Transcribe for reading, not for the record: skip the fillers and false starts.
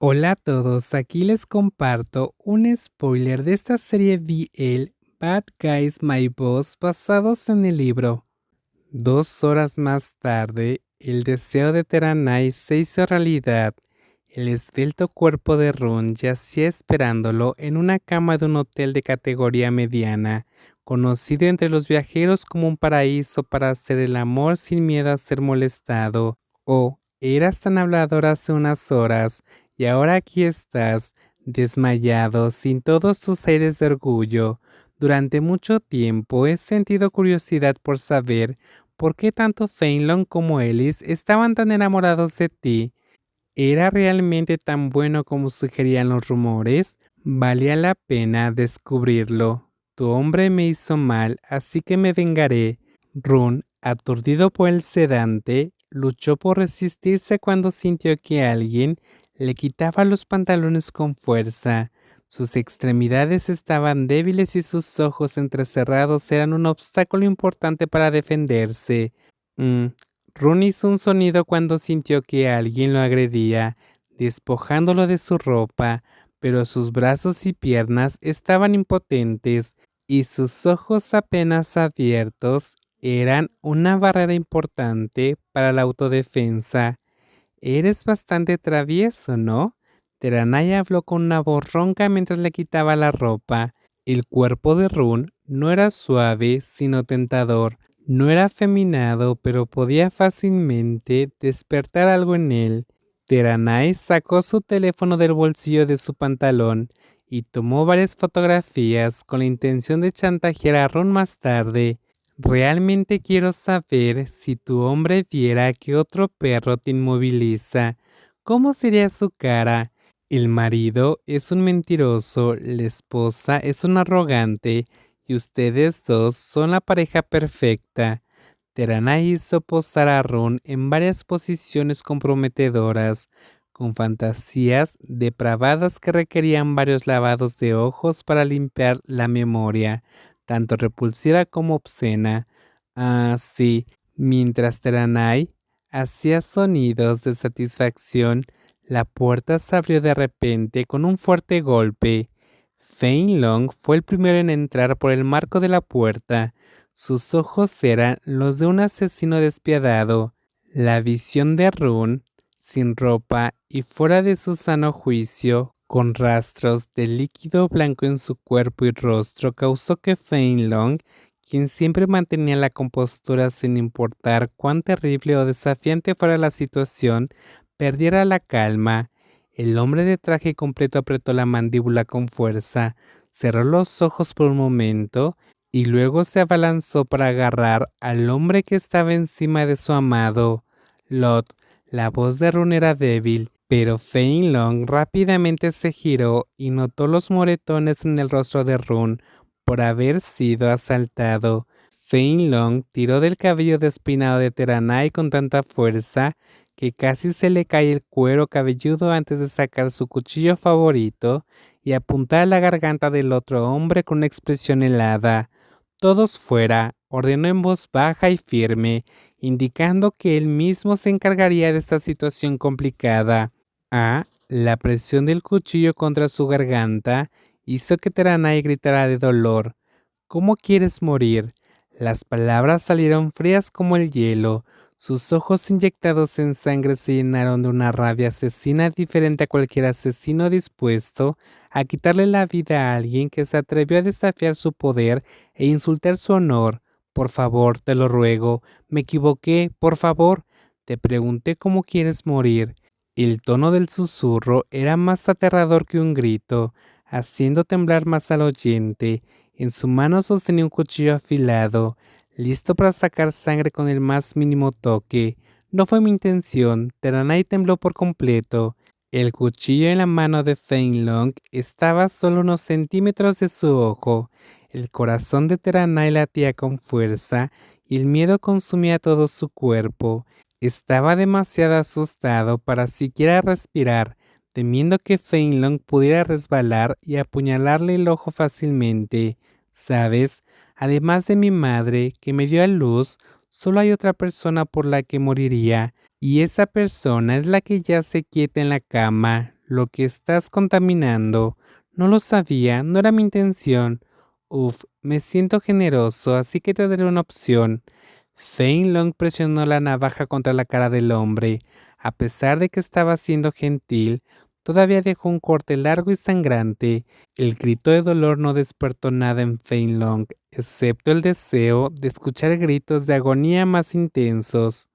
Hola a todos, aquí les comparto un spoiler de esta serie BL Bad Guys My Boss basados en el libro. 2 horas más tarde, el deseo de Teranai se hizo realidad. El esbelto cuerpo de Run yacía esperándolo en una cama de un hotel de categoría mediana, conocido entre los viajeros como un paraíso para hacer el amor sin miedo a ser molestado. Oh, eras tan hablador hace unas horas, y ahora aquí estás, desmayado, sin todos tus aires de orgullo. Durante mucho tiempo he sentido curiosidad por saber por qué tanto Feinlong como Ellis estaban tan enamorados de ti. ¿Era realmente tan bueno como sugerían los rumores? Valía la pena descubrirlo. Tu hombre me hizo mal, así que me vengaré. Run, aturdido por el sedante, luchó por resistirse cuando sintió que alguien le quitaba los pantalones con fuerza. Sus extremidades estaban débiles y sus ojos entrecerrados eran un obstáculo importante para defenderse. Mm, Run hizo un sonido cuando sintió que alguien lo agredía, despojándolo de su ropa, pero sus brazos y piernas estaban impotentes y sus ojos apenas abiertos eran una barrera importante para la autodefensa. Eres bastante travieso, ¿no? Teranai habló con una voz ronca mientras le quitaba la ropa. El cuerpo de Run no era suave, sino tentador. No era afeminado, pero podía fácilmente despertar algo en él. Teranai sacó su teléfono del bolsillo de su pantalón y tomó varias fotografías con la intención de chantajear a Run más tarde. Realmente quiero saber si tu hombre viera que otro perro te inmoviliza. ¿Cómo sería su cara? El marido es un mentiroso, la esposa es un arrogante y ustedes dos son la pareja perfecta. Terana hizo posar a Ron en varias posiciones comprometedoras, con fantasías depravadas que requerían varios lavados de ojos para limpiar la memoria, tanto repulsiva como obscena. Ah, sí, mientras Teranai hacía sonidos de satisfacción, la puerta se abrió de repente con un fuerte golpe. Feinlong fue el primero en entrar por el marco de la puerta. Sus ojos eran los de un asesino despiadado. La visión de Run, sin ropa y fuera de su sano juicio, con rastros de líquido blanco en su cuerpo y rostro, causó que Feinlong, quien siempre mantenía la compostura sin importar cuán terrible o desafiante fuera la situación, perdiera la calma. El hombre de traje completo apretó la mandíbula con fuerza, cerró los ojos por un momento y luego se abalanzó para agarrar al hombre que estaba encima de su amado. Lot, la voz de Run era débil, pero Feinlong rápidamente se giró y notó los moretones en el rostro de Run por haber sido asaltado. Feinlong tiró del cabello despeinado de Teranai con tanta fuerza que casi se le cae el cuero cabelludo antes de sacar su cuchillo favorito y apuntar a la garganta del otro hombre con una expresión helada. Todos fuera, ordenó en voz baja y firme, indicando que él mismo se encargaría de esta situación complicada. La presión del cuchillo contra su garganta hizo que Teranai gritara de dolor. ¿Cómo quieres morir? Las palabras salieron frías como el hielo. Sus ojos inyectados en sangre se llenaron de una rabia asesina diferente a cualquier asesino dispuesto a quitarle la vida a alguien que se atrevió a desafiar su poder e insultar su honor. Por favor, te lo ruego. Me equivoqué, por favor. Te pregunté cómo quieres morir. El tono del susurro era más aterrador que un grito, haciendo temblar más al oyente. En su mano sostenía un cuchillo afilado, listo para sacar sangre con el más mínimo toque. No fue mi intención. Teranai tembló por completo. El cuchillo en la mano de Feinlong estaba solo unos centímetros de su ojo. El corazón de Teranai latía con fuerza y el miedo consumía todo su cuerpo. Estaba demasiado asustado para siquiera respirar, temiendo que Feinlong pudiera resbalar y apuñalarle el ojo fácilmente. ¿Sabes? Además de mi madre, que me dio a luz, solo hay otra persona por la que moriría, y esa persona es la que yace quieta en la cama. lo que estás contaminando. No lo sabía, no era mi intención. Uf, me siento generoso, así que te daré una opción. Fei Long presionó la navaja contra la cara del hombre. A pesar de que estaba siendo gentil, todavía dejó un corte largo y sangrante. El grito de dolor no despertó nada en Fei Long, excepto el deseo de escuchar gritos de agonía más intensos.